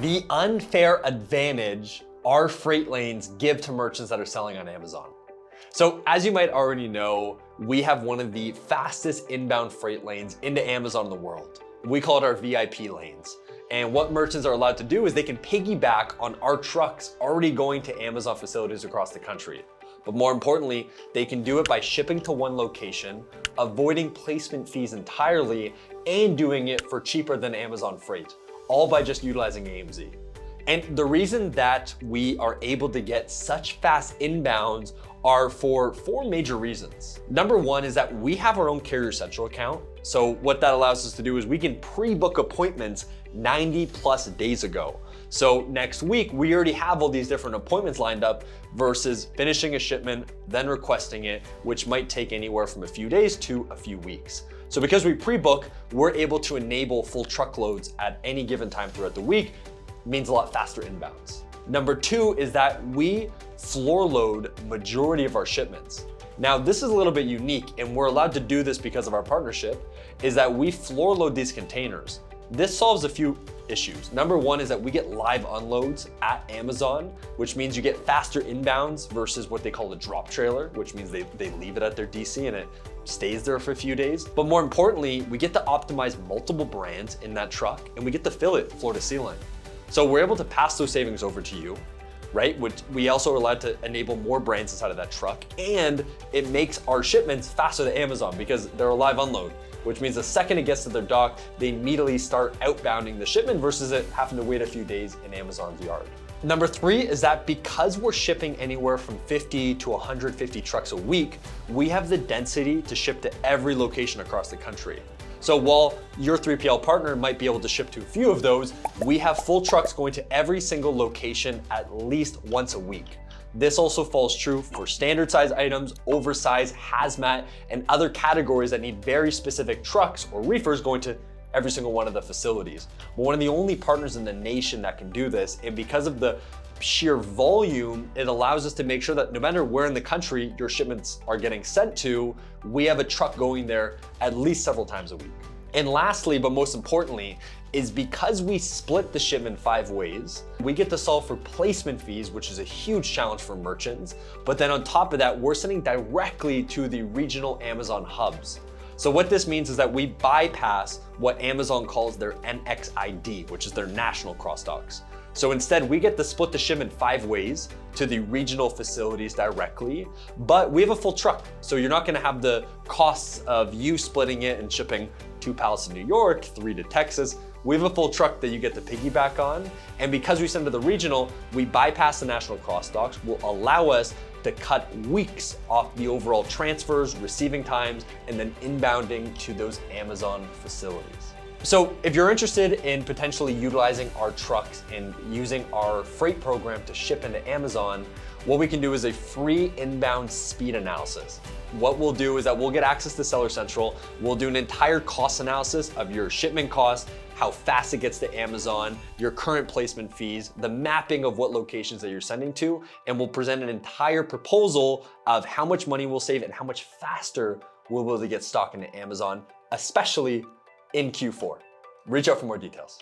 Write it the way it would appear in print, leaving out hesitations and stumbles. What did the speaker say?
The unfair advantage our freight lanes give to merchants that are selling on Amazon. So as you might already know, we have one of the fastest inbound freight lanes into Amazon in the world. We call it our VIP lanes. And what merchants are allowed to do is they can piggyback on our trucks already going to Amazon facilities across the country. But more importantly, they can do it by shipping to one location, avoiding placement fees entirely, and doing it for cheaper than Amazon freight, all by just utilizing AMZ. And the reason that we are able to get such fast inbounds are for four major reasons. Number one is that we have our own Carrier Central account. So what that allows us to do is we can pre-book appointments 90 plus days ago. So next week, we already have all these different appointments lined up versus finishing a shipment, then requesting it, which might take anywhere from a few days to a few weeks. So because we pre-book, we're able to enable full truckloads at any given time throughout the week. Means a lot faster inbounds. Number two is that we floor load majority of our shipments. Now, this is a little bit unique, and we're allowed to do this because of our partnership, is that we floor load these containers. This solves a few issues. Number one is that we get live unloads at Amazon, which means you get faster inbounds versus what they call a drop trailer, which means they leave it at their DC and it stays there for a few days. But more importantly, we get to optimize multiple brands in that truck, and we get to fill it floor to ceiling. So we're able to pass those savings over to you, right? Which we also are allowed to enable more brands inside of that truck, and it makes our shipments faster to Amazon because they're a live unload, which means the second it gets to their dock, they immediately start outbounding the shipment versus it having to wait a few days in Amazon's yard. Number three is that because we're shipping anywhere from 50 to 150 trucks a week, we have the density to ship to every location across the country. So while your 3PL partner might be able to ship to a few of those, we have full trucks going to every single location at least once a week. This also falls true for standard size items, oversized, hazmat, and other categories that need very specific trucks or reefers going to every single one of the facilities. We're one of the only partners in the nation that can do this, and because of the sheer volume, it allows us to make sure that no matter where in the country your shipments are getting sent to, we have a truck going there at least several times a week. And lastly, but most importantly, is because we split the shipment 5 ways, we get to solve for placement fees, which is a huge challenge for merchants. But then on top of that, we're sending directly to the regional Amazon hubs. So what this means is that we bypass what Amazon calls their NXID, which is their national cross docks. So instead, we get to split the shipment 5 ways to the regional facilities directly, but we have a full truck. So you're not gonna have the costs of you splitting it and shipping 2 pallets to New York, 3 to Texas. We have a full truck that you get to piggyback on. And because we send to the regional, we bypass the national cross docks, will allow us to cut weeks off the overall transfers, receiving times, and then inbounding to those Amazon facilities. So if you're interested in potentially utilizing our trucks and using our freight program to ship into Amazon, what we can do is a free inbound speed analysis. What we'll do is that we'll get access to Seller Central. We'll do an entire cost analysis of your shipment costs, how fast it gets to Amazon, your current placement fees, the mapping of what locations that you're sending to, and we'll present an entire proposal of how much money we'll save and how much faster we'll be able to get stock into Amazon, especially in Q4. Reach out for more details.